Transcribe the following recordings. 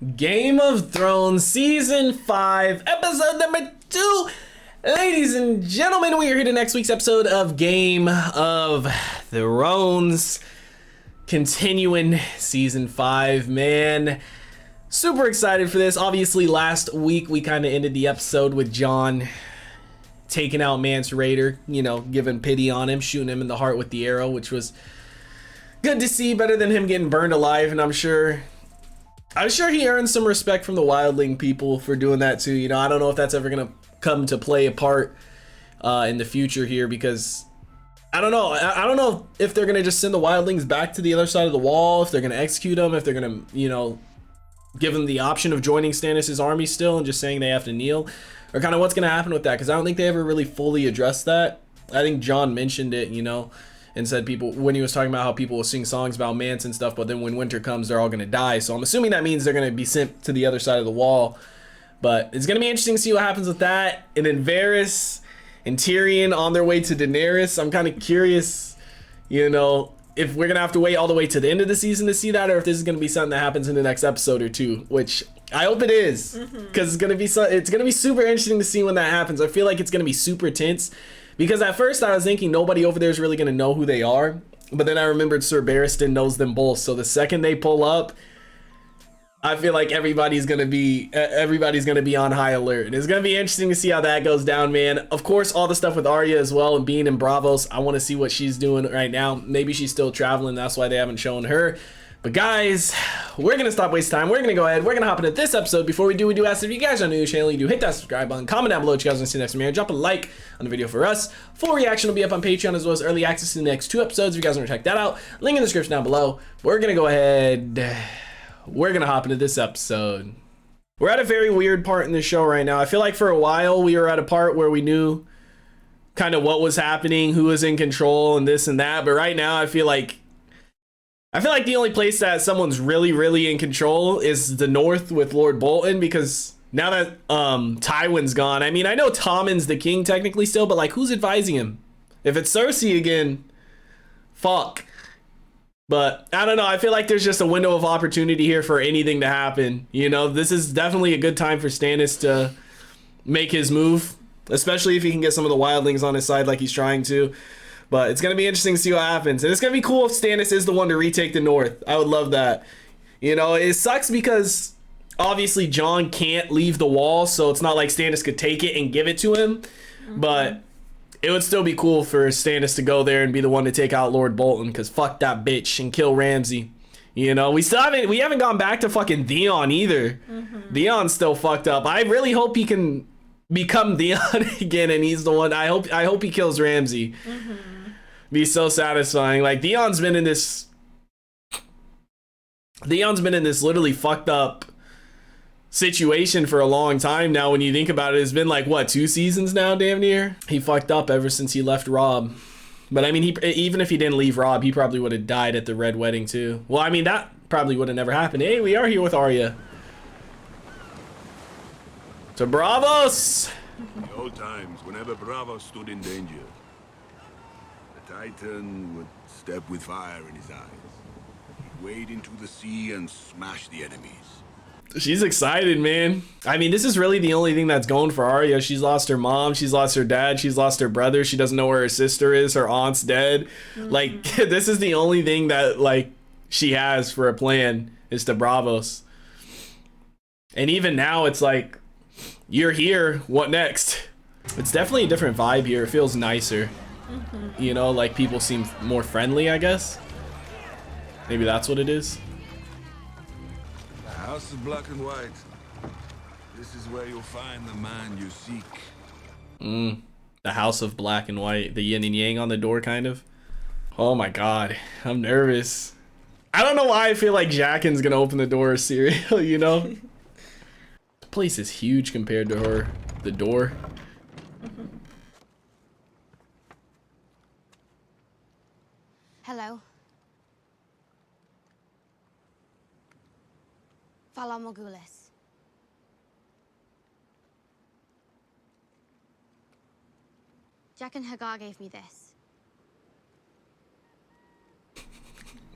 Game of Thrones Season 5, Episode number 2. Ladies and gentlemen, we are here to next week's episode of Game of Thrones. Continuing Season 5, man. Super excited for this. Obviously, last week we kind of ended the episode with Jon taking out Mance Rayder, you know, giving pity on him, shooting him in the heart with the arrow, which was good to see, better than him getting burned alive, and I'm sure he earned some respect from the wildling people for doing that too. You know, I don't know if that's ever gonna come to play a part in the future here, because I don't know. I don't know if they're gonna just send the wildlings back to the other side of the wall, if they're gonna execute them, if they're gonna, you know, give them the option of joining Stannis' army still and just saying they have to kneel, or kind of what's gonna happen with that, because I don't think they ever really fully addressed that. I think Jon mentioned it, you know, and said people, when he was talking about how people will sing songs about Mance and stuff, but then when winter comes, they're all gonna die. So I'm assuming that means they're gonna be sent to the other side of the wall. But it's gonna be interesting to see what happens with that. And then Varys and Tyrion on their way to Daenerys. I'm kind of curious, you know, if we're gonna have to wait all the way to the end of the season to see that, or if this is gonna be something that happens in the next episode or two, which I hope it is, because it's gonna be super interesting to see when that happens. I feel like it's gonna be super tense. Because at first I was thinking nobody over there is really going to know who they are. But then I remembered Sir Barristan knows them both. So the second they pull up, I feel like everybody's going to be on high alert. And it's going to be interesting to see how that goes down, man. Of course, all the stuff with Arya as well and being in Bravos. I want to see what she's doing right now. Maybe she's still traveling. That's why they haven't shown her. But guys, we're going to stop wasting time. We're going to go ahead. We're going to hop into this episode. Before we do ask if you guys are new to the channel, you do hit that subscribe button. Comment down below what you guys want to see next from here. Drop a like on the video for us. Full reaction will be up on Patreon, as well as early access to the next 2 episodes if you guys want to check that out. Link in the description down below. We're going to go ahead. We're going to hop into this episode. We're at a very weird part in the show right now. I feel like for a while we were at a part where we knew kind of what was happening, who was in control, and this and that. But right now I feel like the only place that someone's really in control is the North with Lord Bolton, because now that Tywin's gone, I mean, I know Tommen's the king technically still, but like, who's advising him? If it's Cersei again, fuck. But I don't know, I feel like there's just a window of opportunity here for anything to happen. You know, this is definitely a good time for Stannis to make his move, especially if he can get some of the wildlings on his side like he's trying to. But it's going to be interesting to see what happens. And it's going to be cool if Stannis is the one to retake the North. I would love that. You know, it sucks because obviously Jon can't leave the wall, so it's not like Stannis could take it and give it to him. But it would still be cool for Stannis to go there and be the one to take out Lord Bolton, because fuck that bitch, and kill Ramsay. You know, we haven't gone back to fucking Theon either. Theon's still fucked up. I really hope he can become Theon again, and he's the one. I hope he kills Ramsay. Be so satisfying. Like, Theon's been in this literally fucked up situation for a long time now. When you think about it, it's been like, what, 2 seasons now, damn near? He fucked up ever since he left Robb. But I mean, even if he didn't leave Robb, he probably would have died at the Red Wedding too. Well, I mean, that probably would have never happened. Hey, we are here with Arya. To Bravos! In the old times, whenever Bravos stood in danger, the Titan would step with fire in his eyes. He'd wade into the sea and smash the enemies. She's excited, man. I mean, this is really the only thing that's going for Arya. She's lost her mom, she's lost her dad, she's lost her brother, she doesn't know where her sister is, her aunt's dead. Like, this is the only thing that, like, she has for a plan, is to Bravos. And even now, it's like, you're here, what next? It's definitely a different vibe here. It feels nicer. You know, like, people seem more friendly, I guess. Maybe that's what it is. The house of black and white. This is where you'll find the man you seek. The house of black and white. The yin and yang on the door, kind of. Oh my god. I'm nervous. I don't know why I feel like Jaqen's gonna open the door of Syria, you know? The place is huge compared to her. The door. Hello. Fala Morgulis. Jaqen Hagar gave me this.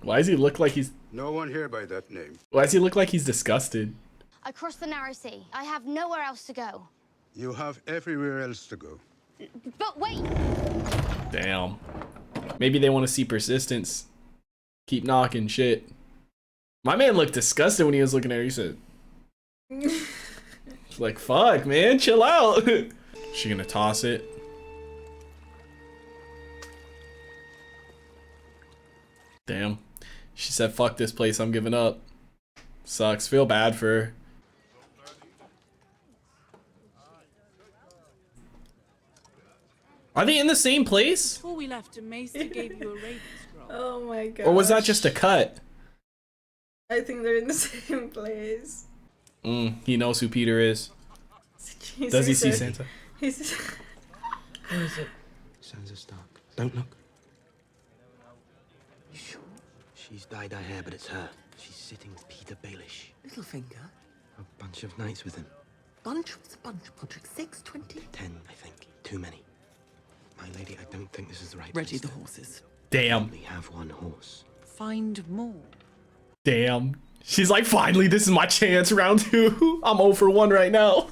Why does he look like he's... No one here by that name. Why does he look like he's disgusted? Across the narrow sea. I have nowhere else to go. You have everywhere else to go. But wait! Damn. Maybe they want to see persistence. Keep knocking shit. My man looked disgusted when he was looking at her. He said, like, fuck, man, chill out. She gonna toss it? Damn. She said, fuck this place, I'm giving up. Sucks. Feel bad for her. Are they in the same place? Before we left, a maester gave you a raven scroll. Oh my god. Or was that just a cut? I think they're in the same place. He knows who Peter is. Does he see Santa? He's... Who is it? Sansa Stark. Don't look. You sure? She's dyed her hair, but it's her. She's sitting with Peter Baelish. Littlefinger? A bunch of knights with him. Bunch? What's a bunch, Podrick? 6, 20? 10, I think. Too many. My lady, I don't think this is the right Ready place the to- horses. Damn. We have one horse. Find more. Damn. She's like, finally, this is my chance, round 2. I'm 0 for 1 right now.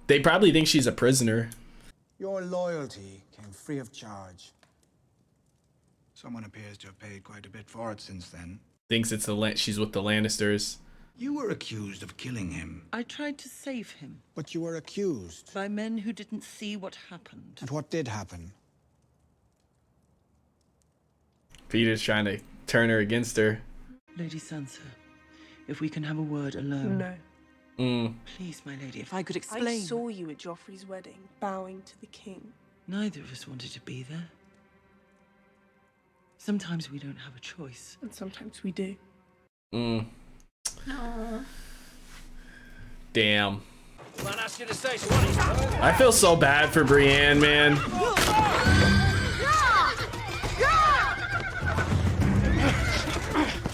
They probably think she's a prisoner. Your loyalty came free of charge. Someone appears to have paid quite a bit for it since then. Thinks it's she's with the Lannisters. You were accused of killing him, I tried to save him but you were accused. by men who didn't see what happened. And what did happen? Peter's trying to turn her against her. Lady Sansa, if we can have a word alone. No. Please, my lady, if I could I explain. saw you at Joffrey's wedding, bowing to the king. Neither of us wanted to be there. Sometimes we don't have a choice. And sometimes we do. Damn. I feel so bad for Brienne, man.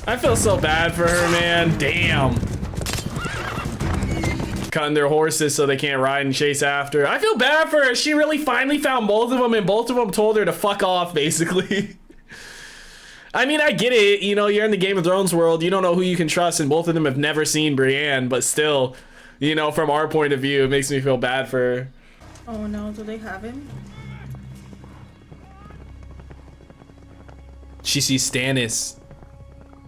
I feel so bad for her, man. Damn. Cutting their horses so they can't ride and chase after. I feel bad for her. She really finally found both of them, and both of them told her to fuck off, basically. I mean, I get it. You know, you're in the Game of Thrones world. You don't know who you can trust, and both of them have never seen Brienne, but still, you know, from our point of view, it makes me feel bad for her. Oh no, do they have him? She sees Stannis.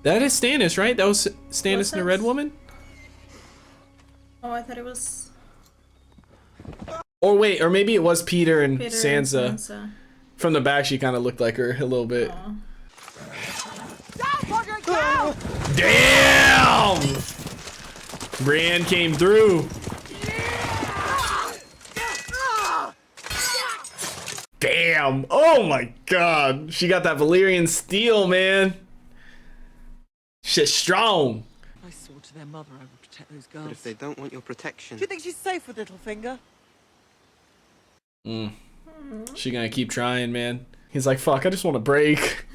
That is Stannis, right? That was Stannis and the Red Woman? Oh, I thought it was Or wait, or maybe it was Peter and Peter Sansa. and Sansa. From the back, she kind of looked like her a little bit. Damn! Brienne came through. Damn! Oh my god! She got that Valyrian steel, man. Shit's strong. I swore to their mother I would protect those girls. But if they don't want your protection... Do you think she's safe with Littlefinger? She gonna keep trying, man. He's like, fuck, I just want to break.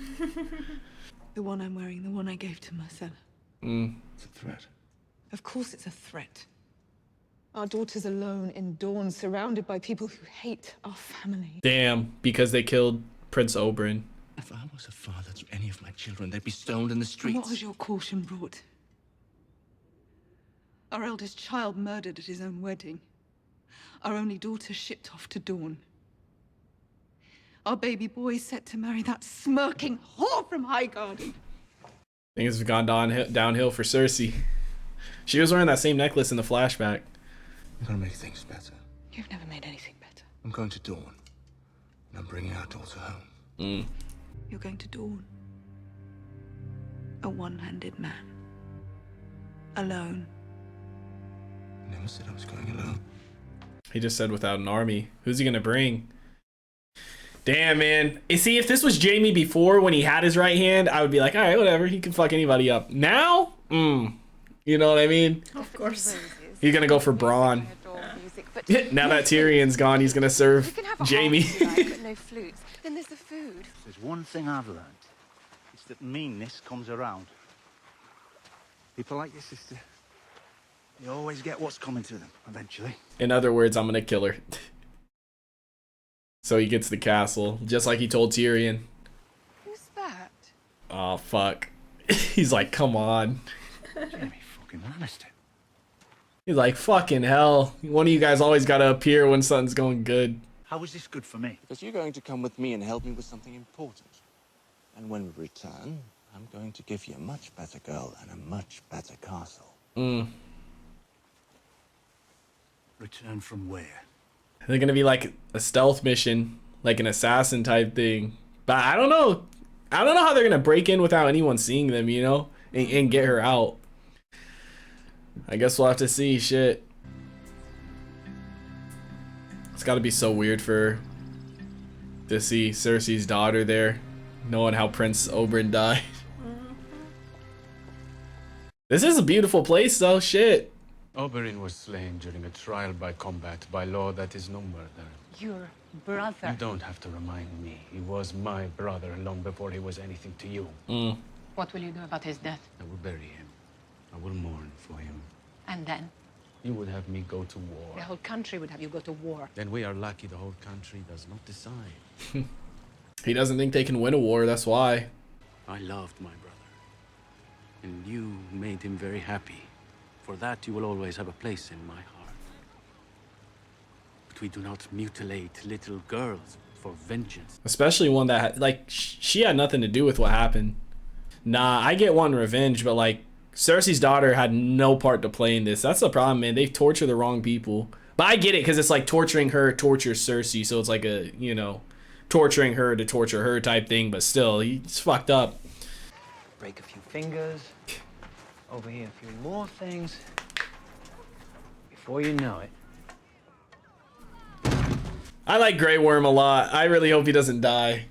The one I'm wearing, the one I gave to Marcella. It's a threat. Of course it's a threat. Our daughter's alone in Dawn, surrounded by people who hate our family. Damn, because they killed Prince Oberyn. If I was a father to any of my children, they'd be stoned in the And streets. what has your caution brought? Our eldest child murdered at his own wedding. Our only daughter shipped off to Dawn. Our baby boy set to marry that smirking whore from Highgarden. Things have gone downhill for Cersei. She was wearing that same necklace in the flashback. I'm gonna make things better. You've never made anything better. I'm going to Dawn, and I'm bringing our daughter home. You're going to Dawn. A one-handed man. Alone. I never said I was going alone. He just said without an army. Who's he gonna bring? Damn, man. You see, if this was Jaime before, when he had his right hand, I would be like, all right, whatever. He can fuck anybody up. Now? You know what I mean? Of course. He's gonna go for Braun. Now that Tyrion's gone, he's gonna serve Jaime. No flutes. Then there's the food. There's one thing I've learned. It's that meanness comes around. People like your sister, they always get what's coming to them, eventually. In other words, I'm gonna kill her. So he gets the castle, just like he told Tyrion. Who's that? Oh, fuck. He's like, come on. Jamie, fucking fucking honesty. He's like, fucking hell. One of you guys always gotta appear when something's going good. How is this good for me? Because you're going to come with me and help me with something important. And when we return, I'm going to give you a much better girl and a much better castle. Return from where? They're gonna be like a stealth mission, like an assassin type thing. But I don't know. I don't know how they're gonna break in without anyone seeing them, you know, and get her out. I guess we'll have to see. Shit. It's gotta be so weird for her to see Cersei's daughter there, knowing how Prince Oberyn died. This is a beautiful place though, shit. Oberyn was slain during a trial by combat. By law, that is no murder. Your brother. You don't have to remind me. He was my brother long before he was anything to you. What will you do about his death? I will bury him. I will mourn for him. And then? You would have me go to war. The whole country would have you go to war. Then we are lucky the whole country does not decide. He doesn't think they can win a war, that's why. I loved my brother. And you made him very happy. For that, you will always have a place in my heart. But we do not mutilate little girls for vengeance. Especially one that, like, she had nothing to do with what happened. Nah, I get one revenge, but, like, Cersei's daughter had no part to play in this. That's the problem, man. They torture the wrong people. But I get it, because it's like torturing her tortures Cersei. So it's like a, you know, torturing her to torture her type thing. But still, he's fucked up. Break a few fingers. Over here, a few more things. Before you know it. I like Grey Worm a lot. I really hope he doesn't die.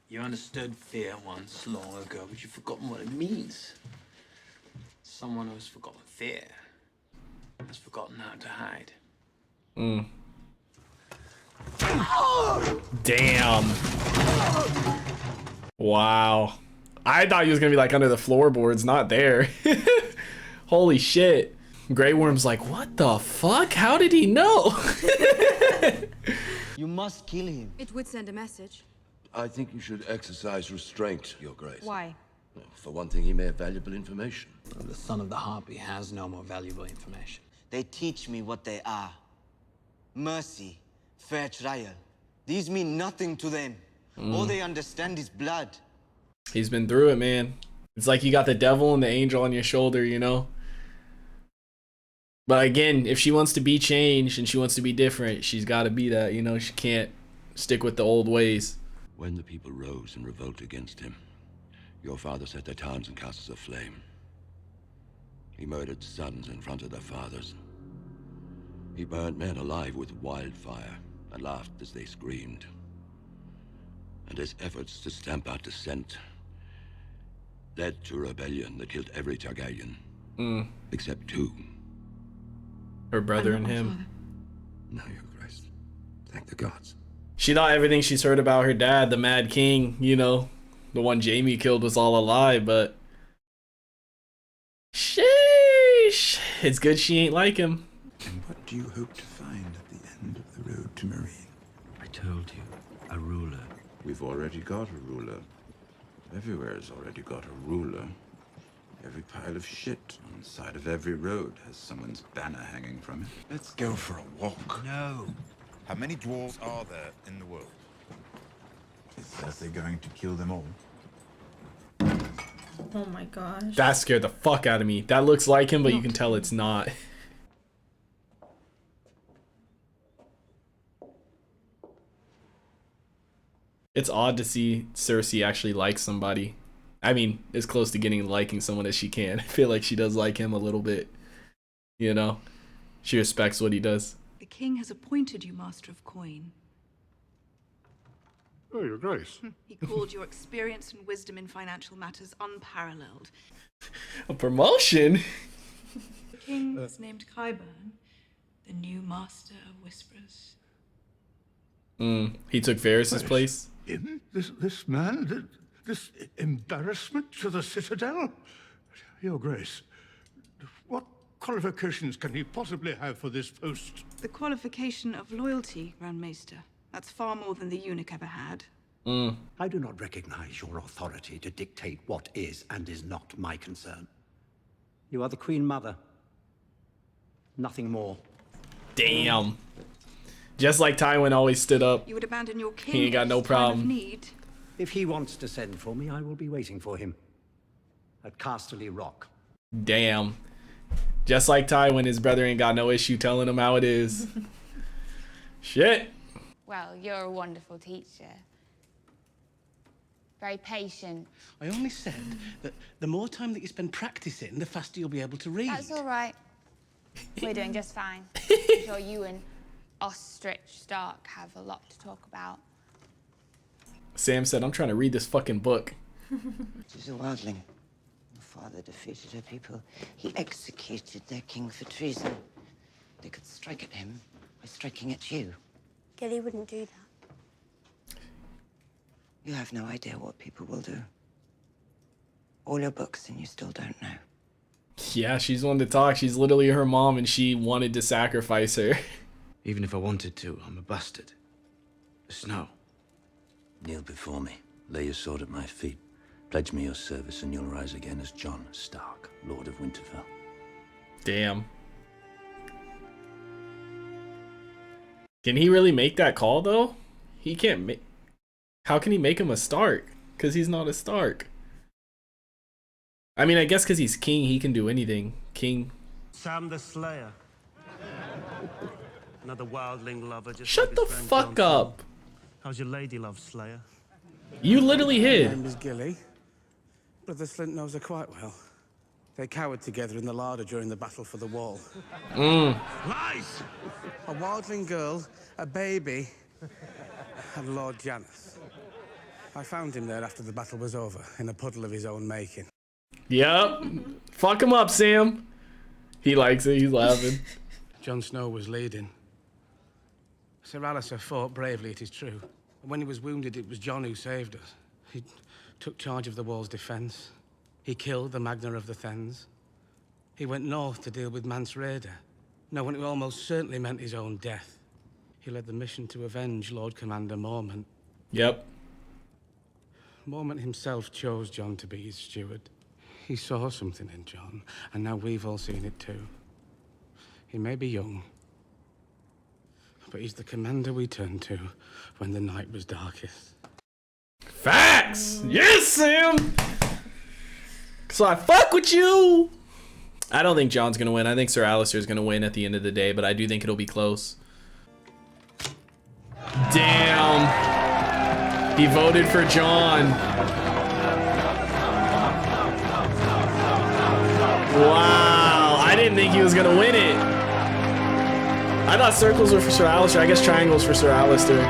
You understood fear once long ago, but you've forgotten what it means. Someone who's forgotten fear has forgotten how to hide. Damn. Wow. I thought he was gonna be like under the floorboards, not there. Holy shit. Grey Worm's like, what the fuck? How did he know? You must kill him. It would send a message. I think you should exercise restraint, Your Grace. Why? For one thing, he may have valuable information. The son of the Harpy has no more valuable information. They teach me what they are. Mercy, fair trial. These mean nothing to them. All they understand is blood. He's been through it, man. It's like you got the devil and the angel on your shoulder, you know? But again, if she wants to be changed and she wants to be different, she's got to be that, you know? She can't stick with the old ways. When the people rose in revolt against him, your father set their towns and castles aflame. He murdered sons in front of their fathers. He burned men alive with wildfire and laughed as they screamed. And his efforts to stamp out dissent led to a rebellion that killed every Targaryen, except two. Her brother and him. No, Your Grace. Thank the gods. She thought everything she's heard about her dad, the Mad King, you know, the one Jaime killed, was all a lie, but sheesh. It's good she ain't like him. And what do you hope to find at the end of the road to Marine? I told you, a ruler. We've already got a ruler. Everywhere's already got a ruler. Every pile of shit on the side of every road has someone's banner hanging from it. Let's go for a walk. No. How many dwarves are there in the world? Is Cersei going to kill them all? Oh my gosh. That scared the fuck out of me. That looks like him, but you can tell it's not. It's odd to see Cersei actually like somebody. I mean, as close to getting liking someone as she can. I feel like she does like him a little bit. You know? She respects what he does. The king has appointed you Master of Coin. Oh, Your Grace. He called your experience and wisdom in financial matters unparalleled. A promotion? The king has named Qyburn the new Master of Whisperers. He took Varys' place? Him? This man? This embarrassment to the Citadel? Your Grace, what qualifications can he possibly have for this post? The qualification of loyalty, Grand Maester. That's far more than the eunuch ever had. I do not recognize your authority to dictate what is and is not my concern. You are the Queen Mother. Nothing more. Damn. Just like Tywin always stood up. You would abandon your king. He ain't got no in time of problem. need. If he wants to send for me, I will be waiting for him. At Casterly Rock. Damn. Just like Tywin, his brother ain't got no issue telling him how it is. Shit. Well, you're a wonderful teacher. Very patient. I only said that the more time that you spend practicing, the faster you'll be able to read. That's all right. We're doing just fine. I'm sure you and Ostrich Stark have a lot to talk about. Sam said, I'm trying to read this fucking book. She's a wildling. Her father defeated her people. He executed their king for treason. They could strike at him by striking at you. Gilly wouldn't do that. You have no idea what people will do. All your books and you still don't know. Yeah, she's one to talk. She's literally her mom and she wanted to sacrifice her. Even if I wanted to, I'm a bastard. The snow. Kneel before me. Lay your sword at my feet. Pledge me your service and you'll rise again as Jon Stark, Lord of Winterfell. Damn. Can he really make that call though? He can't make... How can he make him a Stark? Because he's not a Stark. I mean, I guess because he's king, he can do anything. King. Sam the Slayer. Another wildling lover. Just Shut like the his friend fuck Jon Snow. up. How's your lady love, Slayer? You literally hid. My name is Gilly. Brother Slint knows her quite well. They cowered together in the larder during the battle for the wall. Lies! A wildling girl, a baby, and Lord Janus. I found him there after the battle was over, in a puddle of his own making. Yep. Fuck him up, Sam. He likes it. He's laughing. Jon Snow was leading. Sir Alistair fought bravely, it is true. When he was wounded, it was Jon who saved us. He took charge of the wall's defense. He killed the Magna of the Thanes. He went north to deal with Mance Rayder, knowing it almost certainly meant his own death. He led the mission to avenge Lord Commander Mormont. Yep. Mormont himself chose Jon to be his steward. He saw something in Jon, and now we've all seen it too. He may be young, but he's the commander we turned to when the night was darkest. Facts! Yes, Sam! So I fuck with you! I don't think Jon's gonna win. I think Sir Alistair's gonna win at the end of the day, but I do think it'll be close. Damn. He voted for Jon. Wow. I didn't think he was gonna win it. I thought circles were for Sir Alistair. I guess triangles for Sir Alistair.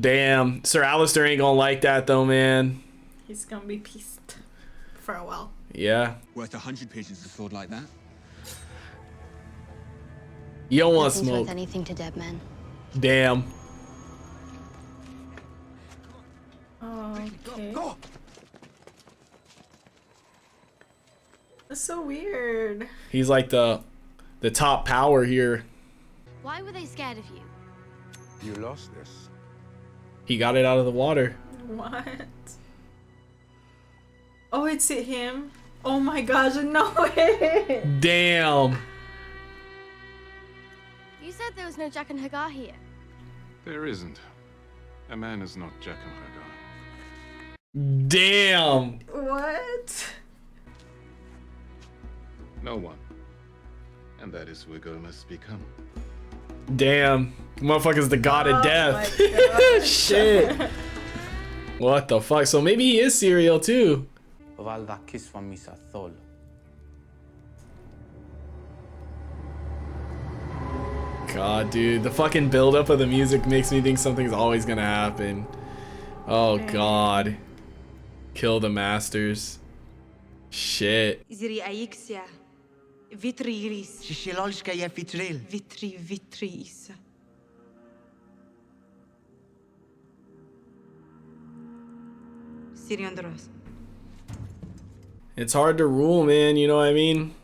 Damn. Sir Alistair ain't gonna like that though, man. He's gonna be pissed for a while. Yeah. Worth 100 pieces of sword like that. You don't want Nothing's smoke. worth anything to dead men. Damn. Okay. That's so weird. He's like the top power here. Why were they scared of you? You lost this. He got it out of the water. What? Oh, it's him. Oh my gosh, no way. Damn. You said there was no Jack and Hagar here. There isn't. A man is not Jack and Hagar. Damn. What? No one. And that is who Ugo must become. Damn. Motherfucker's the god of death. Shit. What the fuck? So maybe he is serial too. God, dude. The fucking buildup of the music makes me think something's always gonna happen. Oh, God. Kill the masters. Shit. It's hard to rule, man. You know what I mean?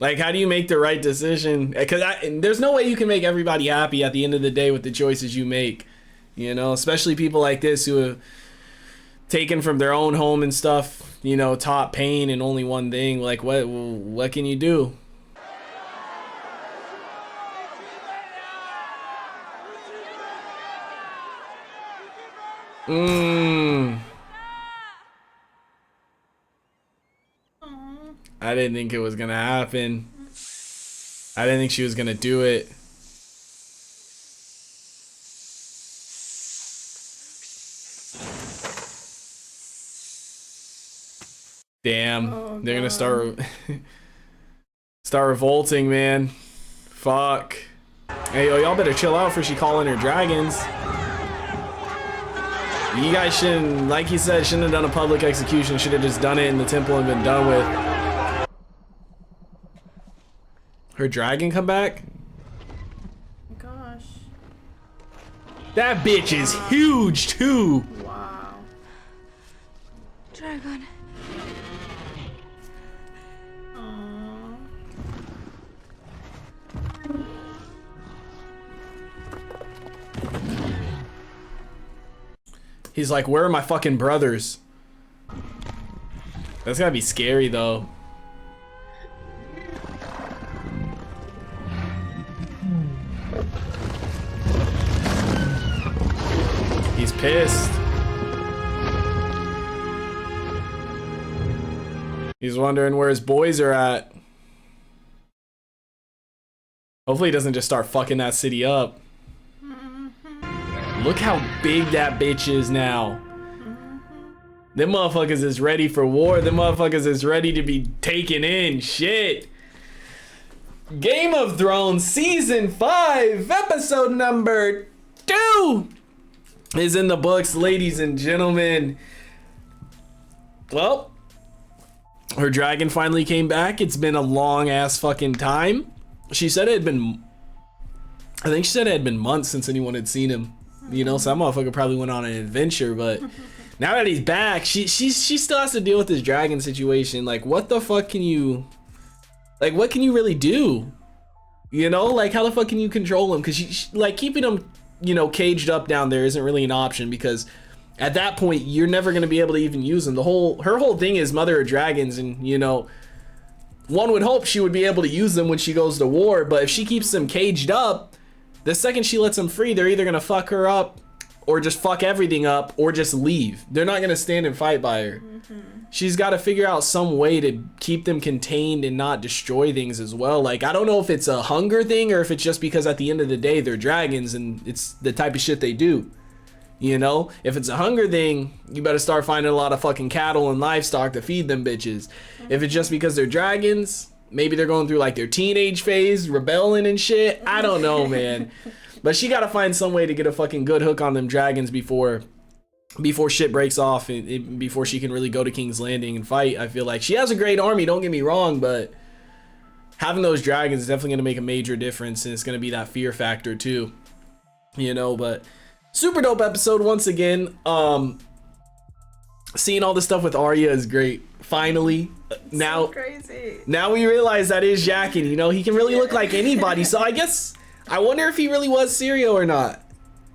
Like, how do you make the right decision? Because there's no way you can make everybody happy at the end of the day with the choices you make. You know, especially people like this who taken from their own home and stuff, you know, taught pain and only one thing. Like, what can you do? I didn't think it was gonna happen. I didn't think she was gonna do it. Damn, they're gonna start revolting, man. Fuck. Hey, yo, y'all better chill out for she calling her dragons. You guys shouldn't, like he said, shouldn't have done a public execution. Should have just done it in the temple and been done with. Her dragon come back? Gosh. That bitch is huge too. Wow. Dragon. He's like, where are my fucking brothers? That's gotta be scary though. He's pissed. He's wondering where his boys are at. Hopefully he doesn't just start fucking that city up. Look how big that bitch is now. Them motherfuckers is ready for war. Them motherfuckers is ready to be taken in. Shit. Game of Thrones Season 5, episode number 2 is in the books, ladies and gentlemen. Well, her dragon finally came back. It's been a long ass fucking time. She said it had been, I think she said it had been months since anyone had seen him. You know, some motherfucker probably went on an adventure, but now that he's back, she still has to deal with this dragon situation. Like, what the fuck can you, like, what can you really do? You know, like, how the fuck can you control him? Because like, keeping him, you know, caged up down there isn't really an option, because at that point you're never going to be able to even use him. Her whole thing is mother of dragons, and you know, one would hope she would be able to use them when she goes to war, but if she keeps them caged up, the second she lets them free, they're either gonna fuck her up or just fuck everything up or just leave. They're not gonna stand and fight by her. She's got to figure out some way to keep them contained and not destroy things as well. Like, I don't know if it's a hunger thing or if it's just because at the end of the day they're dragons and it's the type of shit they do. You know, if it's a hunger thing, you better start finding a lot of fucking cattle and livestock to feed them bitches. If it's just because they're dragons, maybe they're going through like their teenage phase, rebelling and shit. I don't know, man. But she got to find some way to get a fucking good hook on them dragons before shit breaks off and before she can really go to King's Landing and fight. I feel like she has a great army, don't get me wrong, but having those dragons is definitely going to make a major difference, and it's going to be that fear factor too. You know, but super dope episode once again. Seeing all this stuff with Arya is great. Finally, now so crazy. Now we realize that is Jaqen. You know, he can really look like anybody. So I wonder if he really was Syrio or not.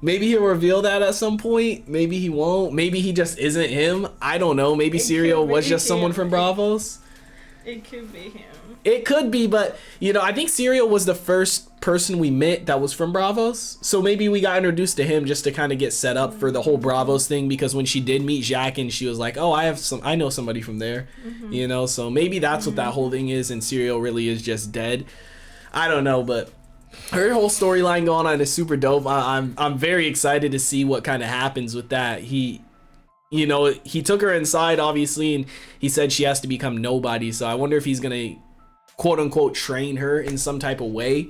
Maybe he'll reveal that at some point. Maybe he won't. Maybe he just isn't him. I don't know. Maybe Syrio was just someone from Bravos. It could be him. It could be, but you know, I think Syrio was the first person we met that was from Bravos. So maybe we got introduced to him just to kind of get set up for the whole Bravos thing, because when she did meet Jaqen, she was like, "Oh, I know somebody from there." You know, so maybe that's what that whole thing is, and Syrio really is just dead. I don't know, but her whole storyline going on is super dope. I'm very excited to see what kind of happens with that. You know, he took her inside, obviously, and he said she has to become nobody. So I wonder if he's gonna, quote unquote, train her in some type of way.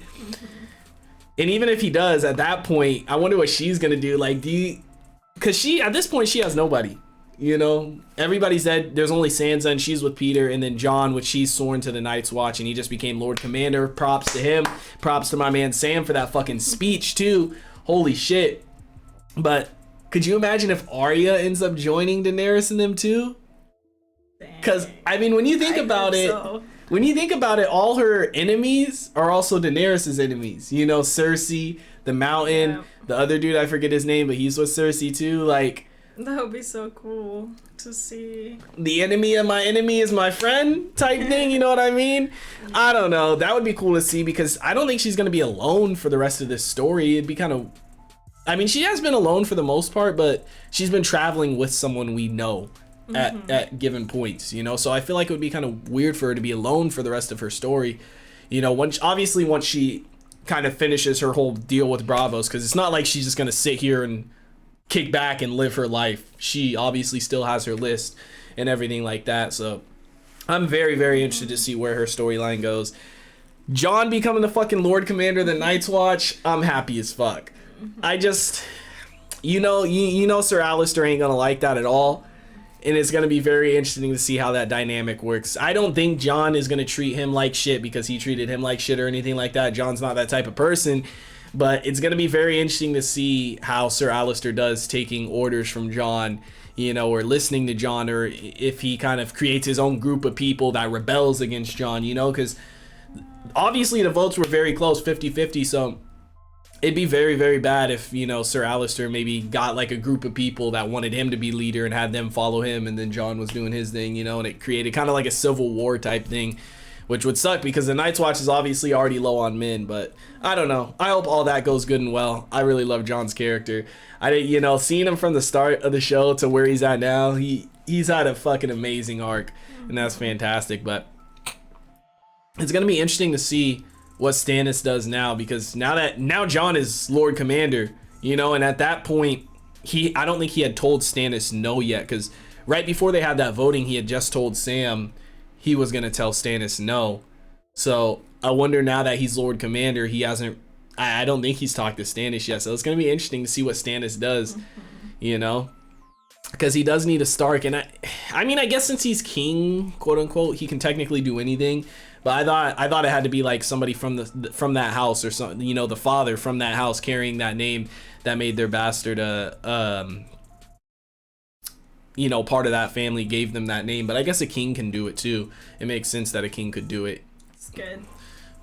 And even if he does, at that point, I wonder what she's gonna do. Like, because at this point, she has nobody. You know, everybody's dead. There's only Sansa, and she's with Peter, and then Jon, which she's sworn to the Night's Watch, and he just became Lord Commander. Props to him. Props to my man Sam for that fucking speech too. Holy shit. But could you imagine if Arya ends up joining Daenerys and them too? Because I mean, when you think about it, all her enemies are also Daenerys's enemies. You know, Cersei, the Mountain, the other dude, I forget his name, but he's with Cersei too. Like, That would be so cool to see. The enemy of my enemy is my friend type thing, you know what I mean? I don't know. That would be cool to see because I don't think she's going to be alone for the rest of this story. It'd be kind of... I mean, she has been alone for the most part, but she's been traveling with someone we know at given points, you know? So I feel like it would be kind of weird for her to be alone for the rest of her story. You know, once she kind of finishes her whole deal with Bravos, because it's not like she's just going to sit here and kick back and live her life. She obviously still has her list and everything like that. So I'm very, very interested to see where her storyline goes. John becoming the fucking Lord Commander of the Night's Watch, I'm happy as fuck. I just, you know Sir Alistair ain't gonna like that at all, and it's gonna be very interesting to see how that dynamic works. I don't think John is gonna treat him like shit because he treated him like shit or anything like that. John's not that type of person. But it's going to be very interesting to see how Sir Alistair does taking orders from John, you know, or listening to John, or if he kind of creates his own group of people that rebels against John, you know, because obviously the votes were very close, 50-50, so it'd be very, very bad if, you know, Sir Alistair maybe got like a group of people that wanted him to be leader and had them follow him, and then John was doing his thing, you know, and it created kind of like a civil war type thing, which would suck because the Night's Watch is obviously already low on men. But I don't know. I hope all that goes good and well. I really love John's character. You know, seeing him from the start of the show to where he's at now, he's had a fucking amazing arc, and that's fantastic. But it's gonna be interesting to see what Stannis does now, because now John is Lord Commander, you know, and at that point I don't think he had told Stannis no yet, because right before they had that voting, he had just told Sam he was gonna tell Stannis no. So I wonder now that he's Lord Commander, he hasn't. I don't think he's talked to Stannis yet. So it's gonna be interesting to see what Stannis does, you know, because he does need a Stark. And I mean, I guess since he's king, quote unquote, he can technically do anything. But I thought it had to be like somebody from that house or something, you know, the father from that house carrying that name that made their bastard you know, part of that family gave them that name. But I guess a king can do it too. It makes sense that a king could do it. It's good.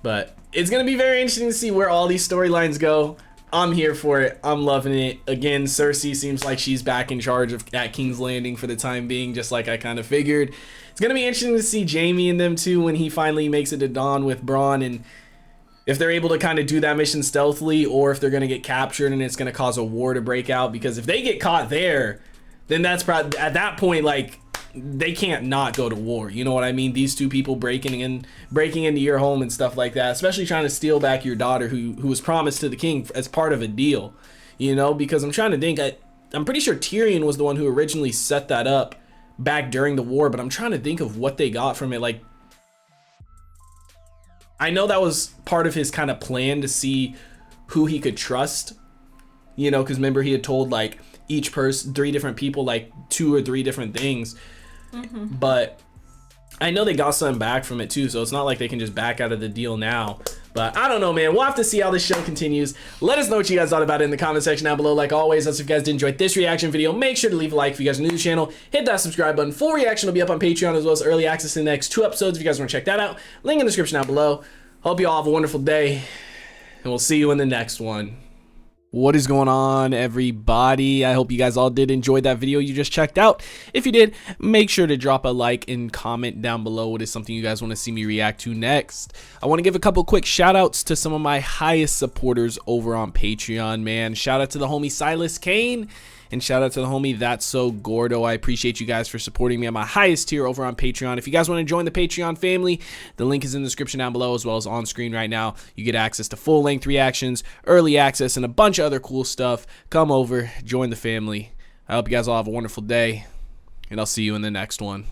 But it's gonna be very interesting to see where all these storylines go. I'm here for it. I'm loving it. Again, Cersei seems like she's back in charge at King's Landing for the time being, just like I kind of figured. It's gonna be interesting to see Jaime and them too when he finally makes it to Dawn with Bronn, and if they're able to kind of do that mission stealthily, or if they're gonna get captured and it's gonna cause a war to break out. Because if they get caught there, then that's probably at that point, like, they can't not go to war, you know what I mean? These two people breaking into your home and stuff like that, especially trying to steal back your daughter who was promised to the king as part of a deal, you know? Because I'm trying to think, I'm pretty sure Tyrion was the one who originally set that up back during the war, but I'm trying to think of what they got from it. Like, I know that was part of his kind of plan to see who he could trust, you know, because remember he had told like each person, 3 different people, like 2 or 3 different things. But I know they got something back from it too, so it's not like they can just back out of the deal now. But I don't know, man. We'll have to see how this show continues. Let us know what you guys thought about it in the comment section down below. Like always, if you guys did enjoy this reaction video, make sure to leave a like. If you guys are new to the channel, hit that subscribe button. Full reaction will be up on Patreon, as well as early access to the next 2 episodes if you guys want to check that out. Link in the description down below. Hope you all have a wonderful day, and we'll see you in the next one. What is going on, everybody? I hope you guys all did enjoy that video you just checked out. If you did, make sure to drop a like and comment down below what is something you guys want to see me react to next. I want to give a couple quick shout outs to some of my highest supporters over on Patreon, man. Shout out to the homie Silas Kane, and shout out to the homie That's So Gordo. I appreciate you guys for supporting me at my highest tier over on Patreon. If you guys want to join the Patreon family, the link is in the description down below, as well as on screen right now. You get access to full-length reactions, early access, and a bunch of other cool stuff. Come over, join the family. I hope you guys all have a wonderful day, and I'll see you in the next one.